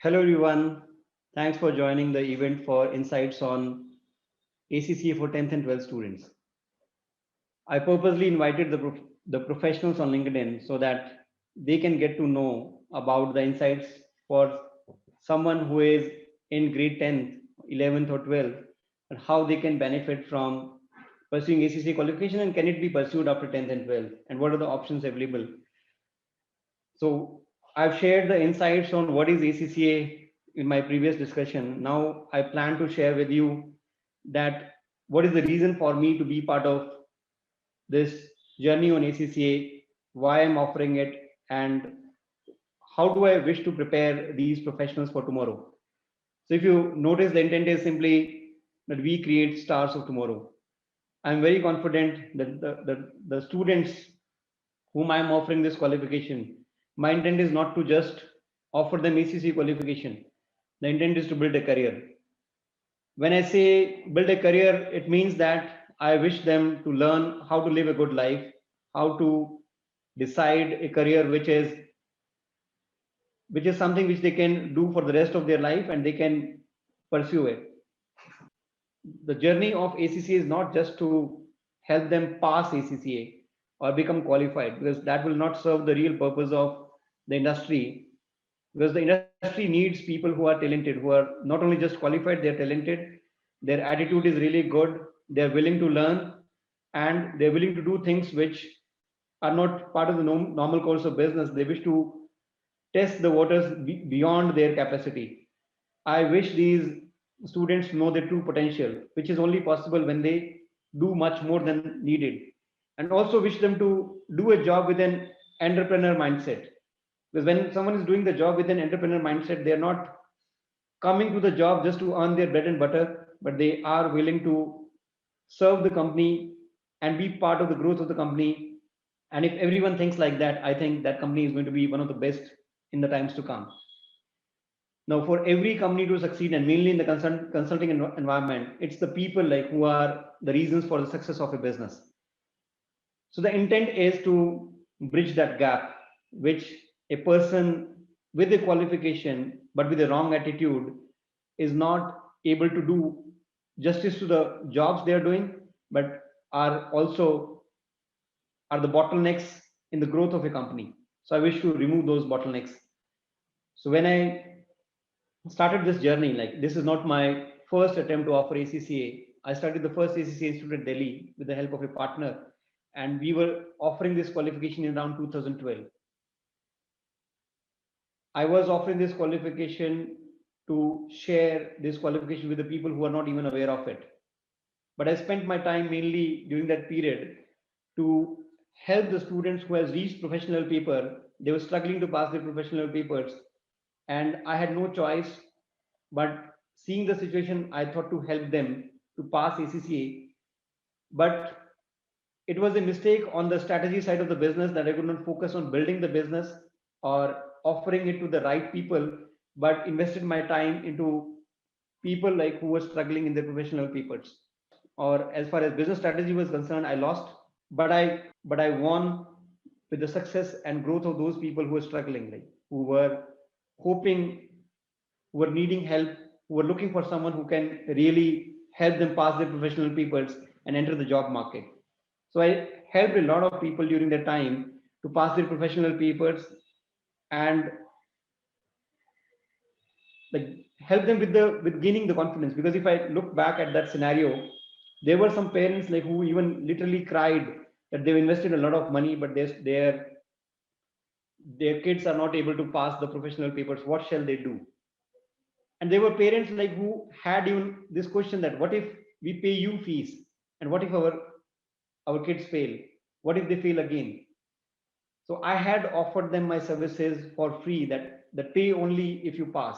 Hello everyone. Thanks for joining the event for insights on ACCA for 10th and 12th students. I purposely invited the professionals on LinkedIn so that they can get to know about the insights for someone who is in grade 10th, 11th or 12th and how they can benefit from pursuing ACCA qualification and can it be pursued after 10th and 12th and what are the options available. So I've shared the insights on what is ACCA in my previous discussion. Now I plan to share with you that what is the reason for me to be part of this journey on ACCA, why I'm offering it, and how do I wish to prepare these professionals for tomorrow. So if you notice, the intent is simply that we create stars of tomorrow. I'm very confident that the students whom I'm offering this qualification, my intent is not to just offer them ACC qualification. The intent is to build a career. When I say build a career, it means that I wish them to learn how to live a good life, how to decide a career which is something which they can do for the rest of their life and they can pursue it. The journey of ACCA is not just to help them pass ACCA or become qualified, because that will not serve the real purpose of the industry. Because the industry needs people who are talented, who are not only just qualified, they're talented, their attitude is really good, they're willing to learn, and they're willing to do things which are not part of the normal course of business. They wish to test the waters beyond their capacity. I wish these students know their true potential, which is only possible when they do much more than needed. And also wish them to do a job with an entrepreneur mindset. Because when someone is doing the job with an entrepreneur mindset, they are not coming to the job just to earn their bread and butter, but they are willing to serve the company and be part of the growth of the company. And if everyone thinks like that, I think that company is going to be one of the best in the times to come. Now, for every company to succeed, and mainly in the consulting environment, it's the people like who are the reasons for the success of a business. So the intent is to bridge that gap, which a person with a qualification but with a wrong attitude is not able to do justice to the jobs they are doing, but are also are the bottlenecks in the growth of a company. So I wish to remove those bottlenecks. So when I started this journey, like this is not my first attempt to offer ACCA. I started the first ACCA Institute at Delhi with the help of a partner, and we were offering this qualification in around 2012. I was offering this qualification to share this qualification with the people who are not even aware of it. But I spent my time mainly during that period to help the students who has reached professional paper. They were struggling to pass their professional papers, and I had no choice but seeing the situation, I thought to help them to pass ACCA. But it was a mistake on the strategy side of the business that I could not focus on building the business or offering it to the right people, but invested my time into people like who were struggling in their professional papers. Or as far as business strategy was concerned, I lost, but I won with the success and growth of those people who were struggling, like who were hoping, who were needing help, who were looking for someone who can really help them pass their professional papers and enter the job market. So I helped a lot of people during that time to pass their professional papers and like help them with gaining the confidence. Because if I look back at that scenario, there were some parents like who even literally cried that they've invested a lot of money, but their kids are not able to pass the professional papers. What shall they do? And there were parents like who had even this question that what if we pay you fees and what if our kids fail, what if they fail again? So I had offered them my services for free, that pay only if you pass,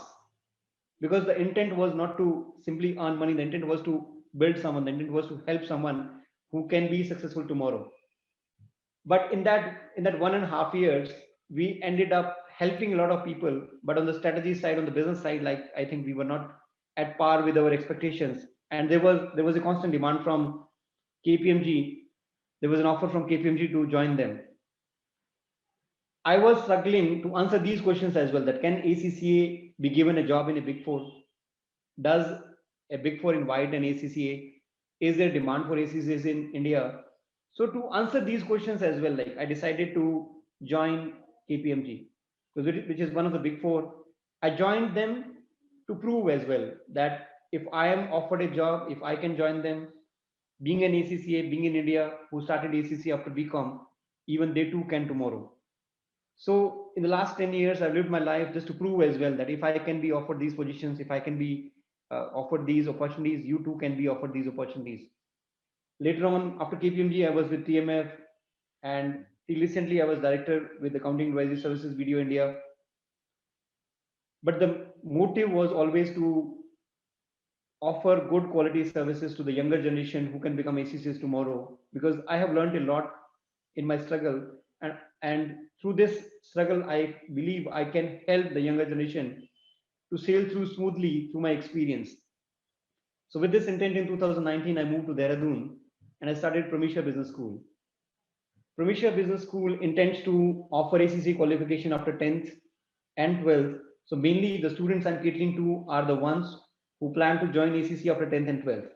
because the intent was not to simply earn money. The intent was to build someone. The intent was to help someone who can be successful tomorrow. But in that 1.5 years, we ended up helping a lot of people, but on the strategy side, on the business side, like I think we were not at par with our expectations. And there was a constant demand from KPMG. There was an offer from KPMG to join them. I was struggling to answer these questions as well. That can ACCA be given a job in a big four? Does a big four invite an ACCA? Is there demand for ACCAs in India? So to answer these questions as well, like I decided to join KPMG, which is one of the big four. I joined them to prove as well that if I am offered a job, if I can join them, being an ACCA, being in India, who started ACCA after BCom, even they too can tomorrow. So in the last 10 years, I've lived my life just to prove as well that if I can be offered these positions, if I can be offered these opportunities, you too can be offered these opportunities. Later on, after KPMG, I was with TMF, and recently I was director with Accounting Advisory Services Video India. But the motive was always to offer good quality services to the younger generation who can become ACCs tomorrow. Because I have learned a lot in my struggle, and through this struggle, I believe I can help the younger generation to sail through smoothly through my experience. So with this intent in 2019, I moved to Dehradun and I started Pramisha Business School. Pramisha Business School intends to offer ACC qualification after 10th and 12th. So mainly the students I'm catering to are the ones who plan to join ACC after 10th and 12th.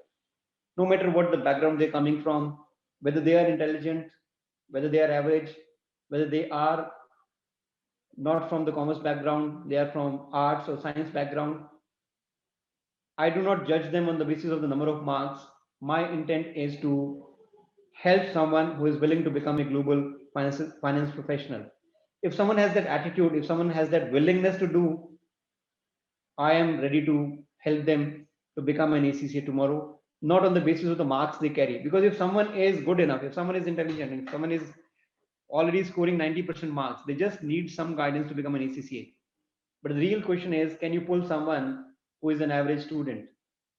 No matter what the background they're coming from, whether they are intelligent, whether they are average, whether they are not from the commerce background, they are from arts or science background. I do not judge them on the basis of the number of marks. My intent is to help someone who is willing to become a global finance professional. If someone has that attitude, if someone has that willingness to do, I am ready to help them to become an ACCA tomorrow, not on the basis of the marks they carry. Because if someone is good enough, if someone is intelligent, if someone is already scoring 90% marks, they just need some guidance to become an ACCA. But the real question is, can you pull someone who is an average student?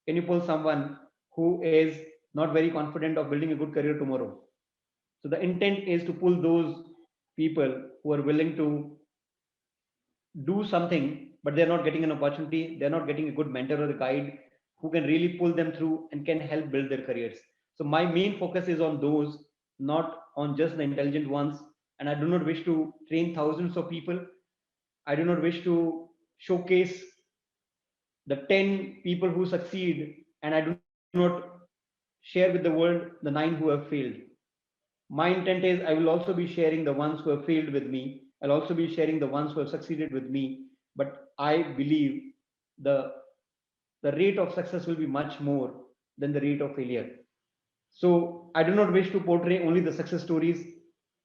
Can you pull someone who is not very confident of building a good career tomorrow? So the intent is to pull those people who are willing to do something, but they're not getting an opportunity. They're not getting a good mentor or a guide who can really pull them through and can help build their careers. So my main focus is on those, not on just the intelligent ones. And I do not wish to train thousands of people. I do not wish to showcase the 10 people who succeed, and I do not share with the world the 9 who have failed. My intent is I will also be sharing the ones who have failed with me. I'll also be sharing the ones who have succeeded with me. But I believe the, the rate of success will be much more than the rate of failure. So I do not wish to portray only the success stories.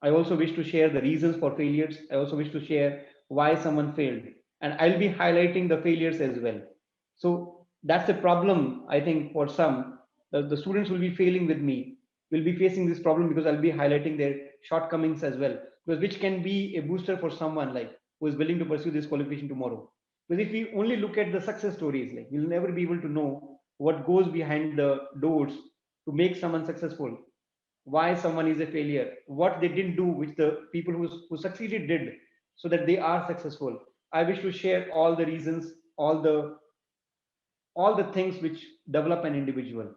I also wish to share the reasons for failures. I also wish to share why someone failed. And I'll be highlighting the failures as well. So that's a problem, I think, for some. The students will be failing with me, will be facing this problem because I'll be highlighting their shortcomings as well. Because which can be a booster for someone like who is willing to pursue this qualification tomorrow. Because if we only look at the success stories, like we'll never be able to know what goes behind the doors to make someone successful, why someone is a failure, what they didn't do, which the people who succeeded did, so that they are successful. I wish to share all the reasons, all the things which develop an individual.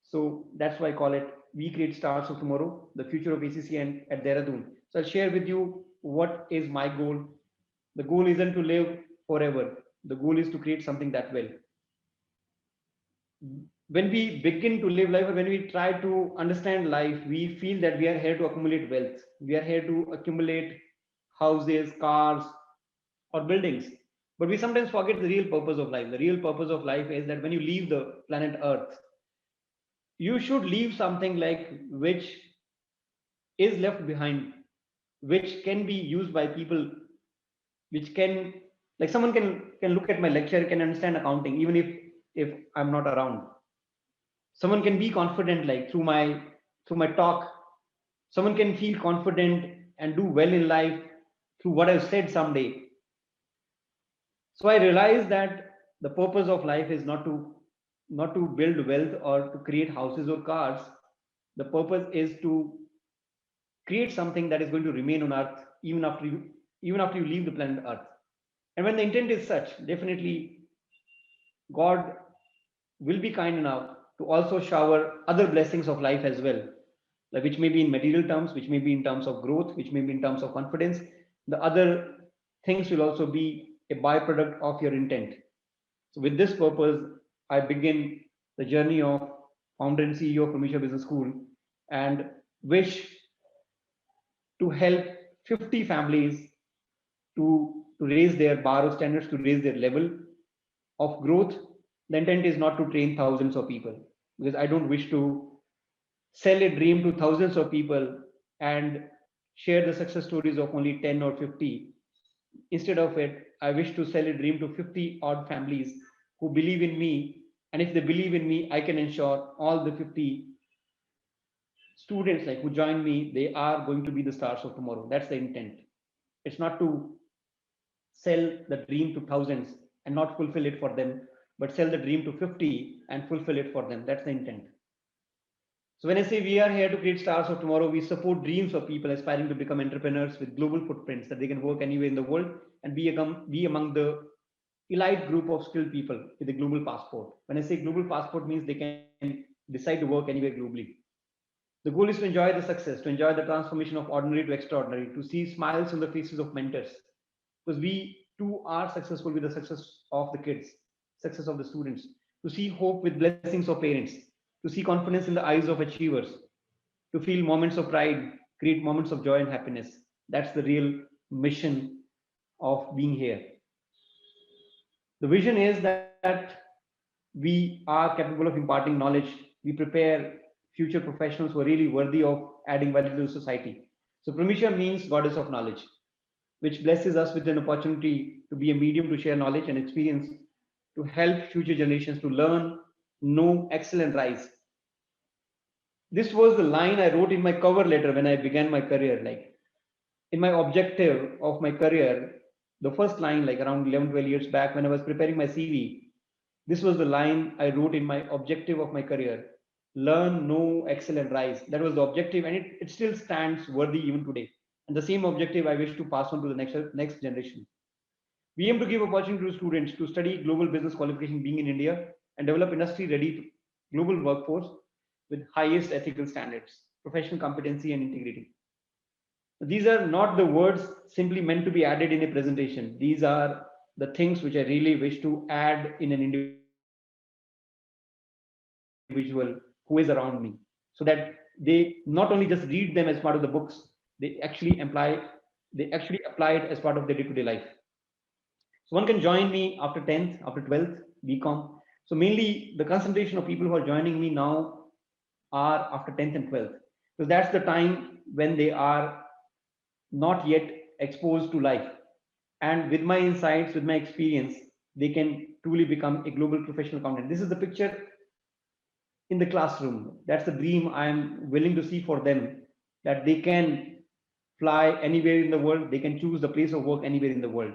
So that's why I call it We Create Stars of Tomorrow, the future of ACC and at Dehradun. So I'll share with you what is my goal. The goal isn't to live forever. The goal is to create something that will. When we begin to live life, or when we try to understand life, we feel that we are here to accumulate wealth. We are here to accumulate houses, cars, or buildings. But we sometimes forget the real purpose of life. The real purpose of life is that when you leave the planet Earth, you should leave something like which is left behind, which can be used by people, which can, like someone can look at my lecture, can understand accounting, even if I'm not around. Someone can be confident like through my talk. Someone can feel confident and do well in life through what I've said someday. So I realized that the purpose of life is not to build wealth or to create houses or cars. The purpose is to create something that is going to remain on earth even after you leave the planet earth. And when the intent is such, definitely God will be kind enough to also shower other blessings of life as well, like which may be in material terms, which may be in terms of growth, which may be in terms of confidence, The other things will also be a byproduct of your intent. So with this purpose, I begin the journey of founder and CEO of Pramisha Business School and wish to help 50 families to raise their bar of standards, to raise their level of growth. The intent is not to train thousands of people, because I don't wish to sell a dream to thousands of people and share the success stories of only 10 or 50. Instead of it, I wish to sell a dream to 50 odd families who believe in me. And if they believe in me, I can ensure all the 50 students like who join me, they are going to be the stars of tomorrow. That's the intent. It's not to sell the dream to thousands and not fulfill it for them, but sell the dream to 50 and fulfill it for them. That's the intent. So when I say we are here to create stars of tomorrow, we support dreams of people aspiring to become entrepreneurs with global footprints that they can work anywhere in the world and be among the elite group of skilled people with a global passport. When I say global passport means they can decide to work anywhere globally. The goal is to enjoy the success, to enjoy the transformation of ordinary to extraordinary, to see smiles on the faces of mentors. Because we too are successful with the success of the kids, success of the students, to see hope with blessings of parents, to see confidence in the eyes of achievers, to feel moments of pride, create moments of joy and happiness. That's the real mission of being here. The vision is that we are capable of imparting knowledge. We prepare future professionals who are really worthy of adding value to society. So Pramisha means goddess of knowledge, which blesses us with an opportunity to be a medium to share knowledge and experience to help future generations to learn, know, excel, and rise. This was the line I wrote in my cover letter when I began my career. Like in my objective of my career, the first line, like around 11, 12 years back when I was preparing my CV, this was the line I wrote in my objective of my career: learn, know, excel, and rise. That was the objective, and it still stands worthy even today. And the same objective I wish to pass on to the next generation. We aim to give opportunity to students to study global business qualification being in India and develop industry ready global workforce with highest ethical standards, professional competency, and integrity. These are not the words simply meant to be added in a presentation. These are the things which I really wish to add in an individual who is around me, so that they not only just read them as part of the books, they actually apply it as part of their day-to-day life. So one can join me after 10th, after 12th, BCom. So mainly the concentration of people who are joining me now are after 10th and 12th. So that's the time when they are not yet exposed to life. And with my insights, with my experience, they can truly become a global professional accountant. This is the picture in the classroom. That's the dream I'm willing to see for them, that they can fly anywhere in the world, they can choose the place of work anywhere in the world.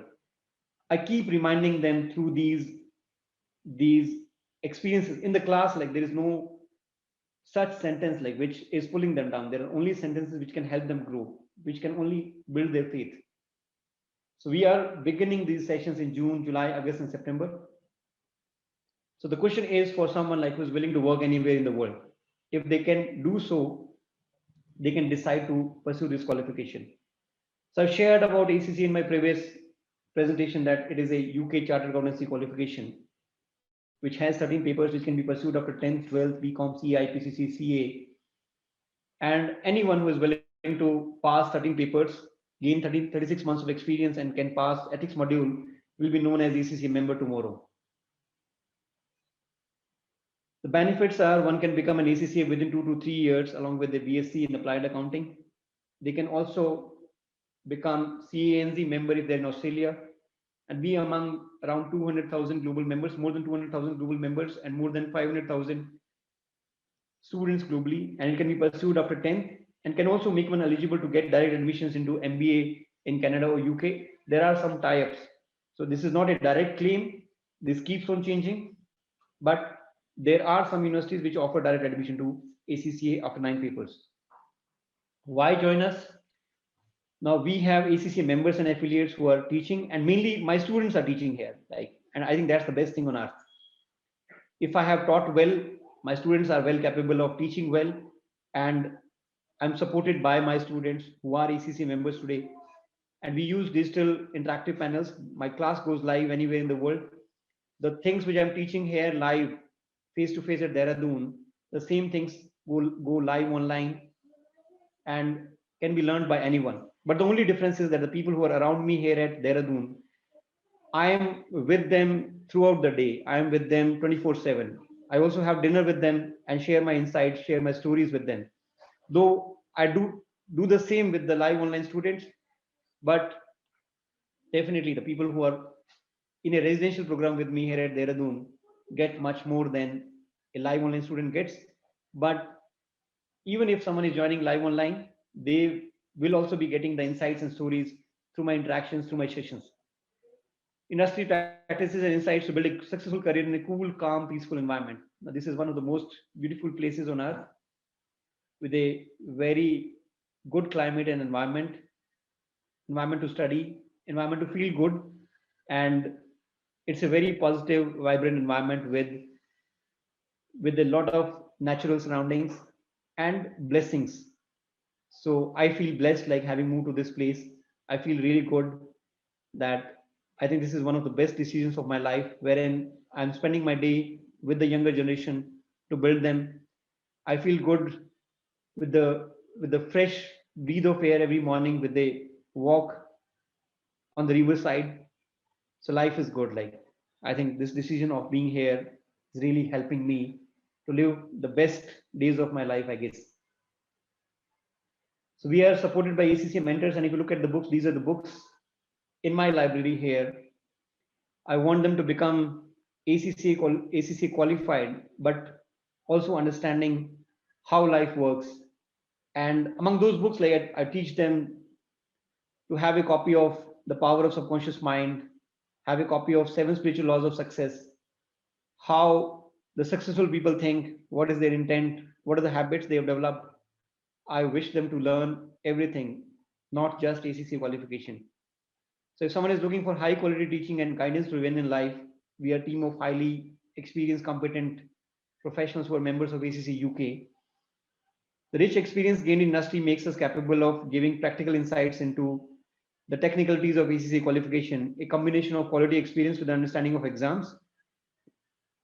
I keep reminding them through these experiences in the class, like there is no such sentence like which is pulling them down. There are only sentences which can help them grow, which can only build their faith. So we are beginning these sessions in June, July, August, and September. So the question is for someone like who's willing to work anywhere in the world. If they can do so, they can decide to pursue this qualification. So I've shared about ACCA in my previous presentation that it is a UK Chartered Accountancy qualification, which has 13 papers which can be pursued after 10th, 12th, BCom, CI, PCC, CA. And anyone who is willing to pass 13 papers, gain 36 months of experience, and can pass ethics module will be known as ACCA member tomorrow. The benefits are one can become an ACCA within 2 to 3 years along with the BSc in applied accounting. They can also become CANZ member if they're in Australia and be among around 200,000 global members, more than 200,000 global members and more than 500,000 students globally. And it can be pursued after 10th and can also make one eligible to get direct admissions into MBA in Canada or UK. There are some tie-ups. So this is not a direct claim. This keeps on changing, but there are some universities which offer direct admission to ACCA after 9 papers. Why join us? Now we have ACCA members and affiliates who are teaching, and mainly my students are teaching here. And I think that's the best thing on earth. If I have taught well, my students are well capable of teaching well, and I'm supported by my students who are ACCA members today. and we use digital interactive panels. My class goes live anywhere in the world. The things which I'm teaching here live, face to face at Dehradun, the same things will go live online and can be learned by anyone. But the only difference is that the people who are around me here at Dehradun, I am with them throughout the day. I am with them 24/7. I also have dinner with them and share my insights, share my stories with them. Though I do the same with the live online students, but definitely the people who are in a residential program with me here at Dehradun get much more than a live online student gets. But even if someone is joining live online, they will also be getting the insights and stories through my interactions, through my sessions. Industry practices and insights to build a successful career in a cool, calm, peaceful environment. Now, this is one of the most beautiful places on earth with a very good climate and environment to study, environment to feel good, and it's a very positive, vibrant environment with a lot of natural surroundings and blessings. So I feel blessed, like having moved to this place. I feel really good that I think this is one of the best decisions of my life, wherein I'm spending my day with the younger generation to build them. I feel good with the fresh breath of air every morning with the walk on the riverside. So life is good. Like I think this decision of being here is really helping me to live the best days of my life, I guess. So we are supported by ACCA mentors, and if you look at the books, these are the books in my library here. I want them to become ACCA qualified, but also understanding how life works. And among those books, like I teach them to have a copy of The Power of Subconscious Mind, have a copy of Seven Spiritual Laws of Success, how the successful people think, what is their intent, what are the habits they have developed. I wish them to learn everything, not just ACCA qualification. So if someone is looking for high quality teaching and guidance to win in life, we are a team of highly experienced, competent professionals who are members of ACC UK. The rich experience gained in industry makes us capable of giving practical insights into the technicalities of ACC qualification, a combination of quality experience with understanding of exams,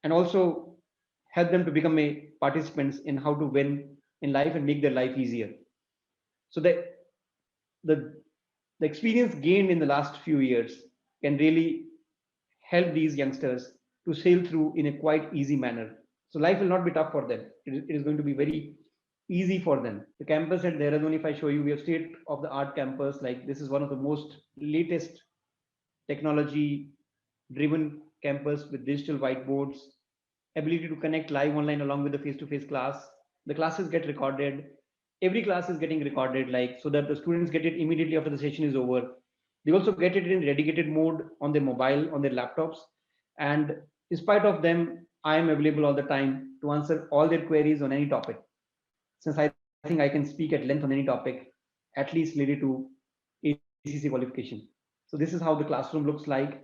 and also help them to become a participants in how to win in life and make their life easier. So the the experience gained in the last few years can really help these youngsters to sail through in a quite easy manner. So life will not be tough for them. It is going to be very easy for them. The campus at Dehradun, if I show you, we have state of the art campus. Like this is one of the most latest technology driven campus with digital whiteboards, ability to connect live online along with the face to face class. The classes get recorded. Every class is getting recorded, like so that the students get it immediately after the session is over. They also get it in dedicated mode on their mobile, on their laptops. And in spite of them, I am available all the time to answer all their queries on any topic. Since I think I can speak at length on any topic, at least related to ACC qualification. So this is how the classroom looks like.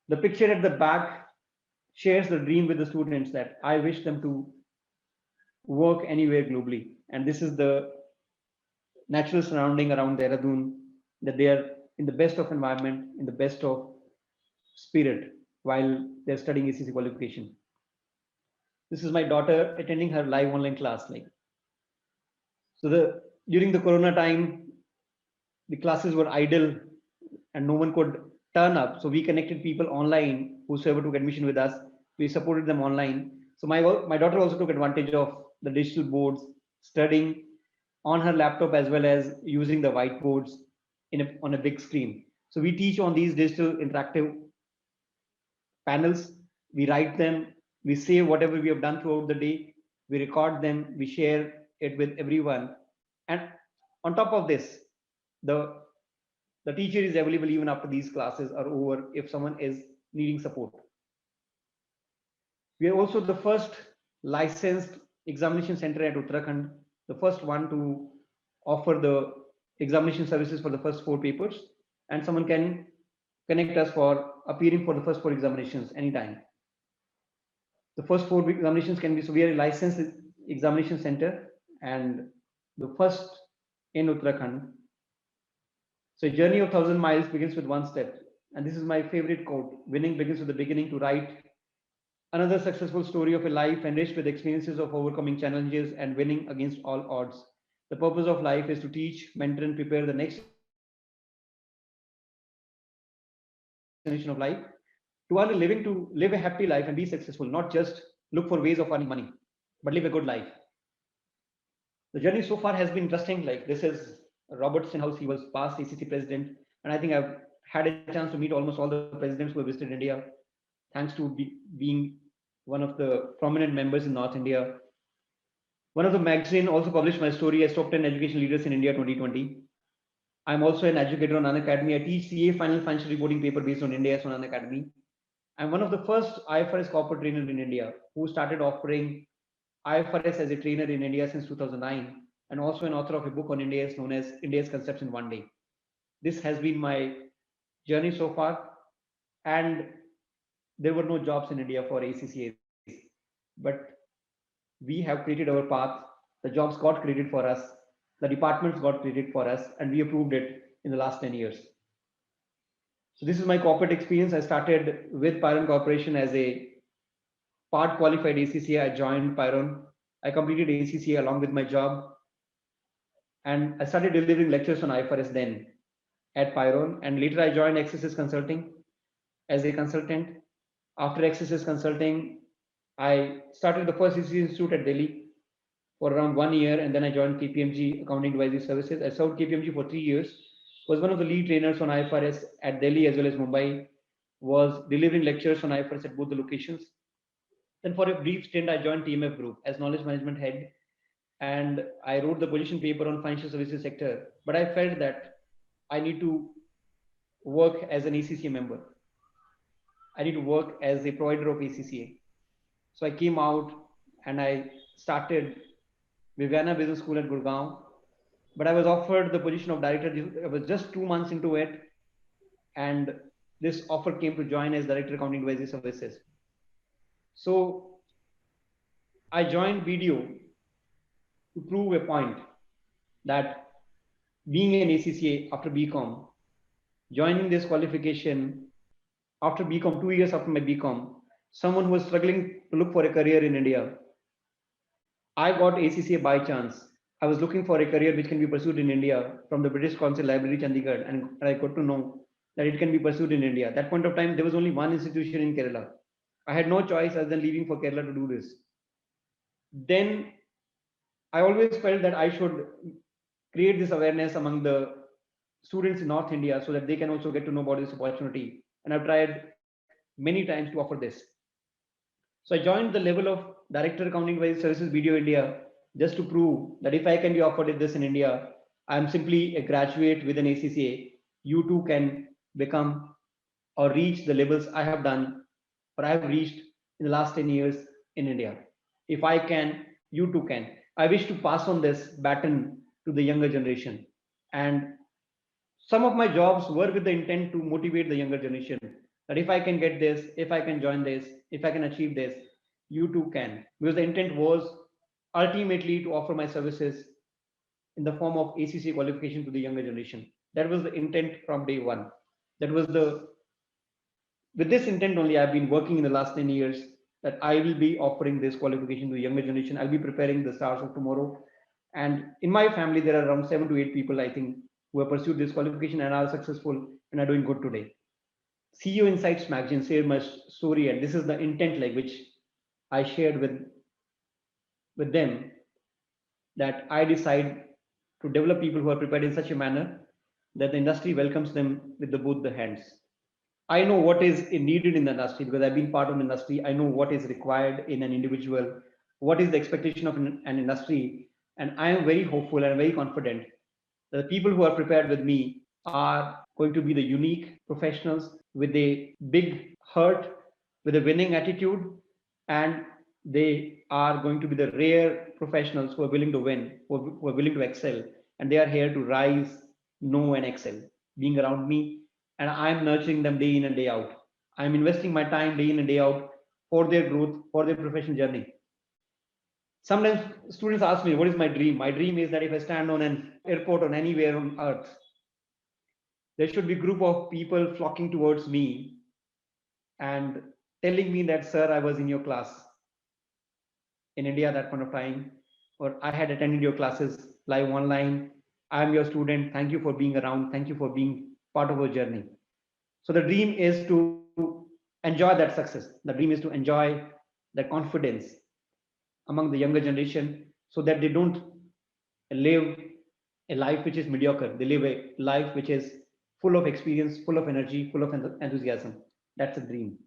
The picture at the back shares the dream with the students that I wish them to work anywhere globally. And this is the natural surrounding around Dehradun, that they are in the best of environment, in the best of spirit while they're studying ACC qualification. This is my daughter attending her live online class. Like so, the during the Corona time, the classes were idle and no one could turn up. So we connected people online whosoever took admission with us. We supported them online. So my daughter also took advantage of the digital boards, studying on her laptop as well as using the whiteboards on a big screen. So we teach on these digital interactive panels. We write them, we save whatever we have done throughout the day, we record them, we share it with everyone. And on top of this, the the teacher is available even after these classes are over if someone is needing support. We are also the first licensed examination center at Uttarakhand, the first one to offer the examination services for the first four papers, and someone can connect us for appearing for the first four examinations anytime. The first four examinations can be, so we are a licensed examination center and the first in Uttarakhand. So a journey of 1,000 miles begins with one step. And this is my favorite quote: winning begins with the beginning. To write another successful story of a life enriched with experiences of overcoming challenges and winning against all odds. The purpose of life is to teach, mentor, and prepare the next generation of life to earn a living, to live a happy life and be successful, not just look for ways of earning money, but live a good life. The journey so far has been interesting. Like, this is Robert Sinhouse. He was past ACC president, and I think I've had a chance to meet almost all the presidents who have visited India, thanks to being one of the prominent members in North India. One of the magazine also published my story as top 10 education leaders in India 2020. I'm also an educator on Unacademy. I teach CA final financial reporting paper based on India's on Unacademy. I'm one of the first IFRS corporate trainer in India who started offering IFRS as a trainer in India since 2009, and also an author of a book on India known as India's Concepts in One Day. This has been my journey so far, and there were no jobs in India for ACCAs, but we have created our path. The jobs got created for us, the departments got created for us, and we approved it in the last 10 years. So this is my corporate experience. I started with Pyron Corporation as a part qualified ACCA. I joined Pyron. I completed ACCA along with my job, and I started delivering lectures on IFRS then at Pyron. And later I joined XSS Consulting as a consultant. After XSS Consulting, I started the first ACCA Institute at Delhi for around 1 year, and then I joined KPMG Accounting Advisory Services. I served KPMG for 3 years, was one of the lead trainers on IFRS at Delhi as well as Mumbai, was delivering lectures on IFRS at both the locations. Then for a brief stint, I joined TMF Group as knowledge management head, and I wrote the position paper on financial services sector. But I felt that I need to work as an ACCA member. I need to work as a provider of ACCA. So I came out and I started Viviana Business School at Gurgaon. But I was offered the position of director. I was just 2 months into it, and this offer came to join as director accounting advisory services. So I joined BDO to prove a point that being an ACCA after BCom, joining this qualification after BCom, 2 years after my BCom, someone who was struggling to look for a career in India. I got ACCA by chance. I was looking for a career which can be pursued in India from the British Council Library, Chandigarh, and I got to know that it can be pursued in India. At that point of time, there was only one institution in Kerala. I had no choice other than leaving for Kerala to do this. Then I always felt that I should create this awareness among the students in North India so that they can also get to know about this opportunity. And I've tried many times to offer this. So I joined the level of Director Accounting Advisory Services BDO India just to prove that if I can be offered this in India, I'm simply a graduate with an ACCA. You too can become or reach the levels I have done or I have reached in the last 10 years in India. If I can, you too can. I wish to pass on this baton to the younger generation. And some of my jobs were with the intent to motivate the younger generation that if I can get this, if I can join this, if I can achieve this, you too can. Because the intent was ultimately to offer my services in the form of ACCA qualification to the younger generation. That was the intent from day one. That was with this intent only I've been working in the last 10 years, that I will be offering this qualification to the younger generation. I'll be preparing the stars of tomorrow. And in my family, there are around 7 to 8 people, I think, who have pursued this qualification and are successful and are doing good today. CEO Insights magazine shared my story, and this is the intent like which I shared with them, that I decide to develop people who are prepared in such a manner that the industry welcomes them with both the hands. I know what is needed in the industry because I've been part of the industry. I know what is required in an individual, what is the expectation of an industry. And I am very hopeful and very confident that the people who are prepared with me are going to be the unique professionals with a big heart, with a winning attitude, and they are going to be the rare professionals who are willing to win, who are willing to excel, and they are here to rise, know, and excel. Being around me, and I'm nurturing them day in and day out. I'm investing my time day in and day out for their growth, for their professional journey. Sometimes students ask me, what is my dream? My dream is that if I stand on an airport on anywhere on earth, There should be a group of people flocking towards me and telling me that, sir, I was in your class in India at that point of time, or I had attended your classes live online. I am your student. Thank you for being around. Thank you for being part of our journey. So the dream is to enjoy that success. The dream is to enjoy the confidence among the younger generation so that they don't live a life which is mediocre. They live a life which is full of experience, full of energy, full of enthusiasm. That's a dream.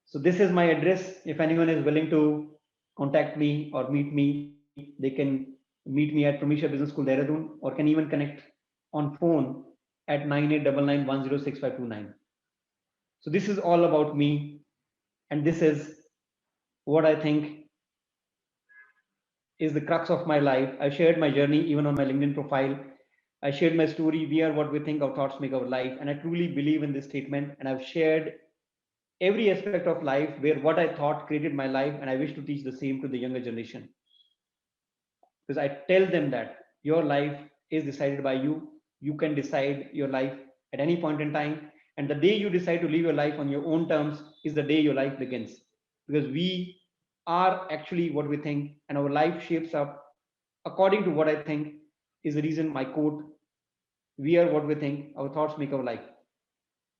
So this is my address. If anyone is willing to contact me or meet me, they can meet me at Pramisha Business School, Dehradun, or can even connect on phone at 9899106529. So this is all about me, and this is what I think is the crux of my life. I shared my journey even on my LinkedIn profile. I shared my story. We are what we think, our thoughts make our life. And I truly believe in this statement. And I've shared every aspect of life where what I thought created my life. And I wish to teach the same to the younger generation. Because I tell them that your life is decided by you. You can decide your life at any point in time. And the day you decide to live your life on your own terms is the day your life begins. Because we are actually what we think, and our life shapes up according to what I think is the reason my quote, we are what we think, our thoughts make our life.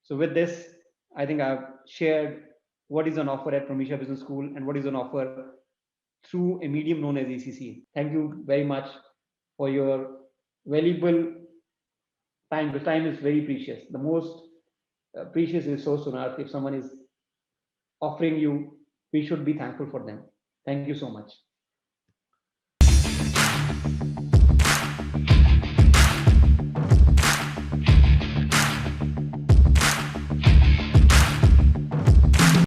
So with this, I think I've shared what is on offer at Pramisha Business School and what is on offer through a medium known as ACCA. Thank you very much for your valuable time. The time is very precious. The most precious resource on earth. If someone is offering you, we should be thankful for them. Thank you so much.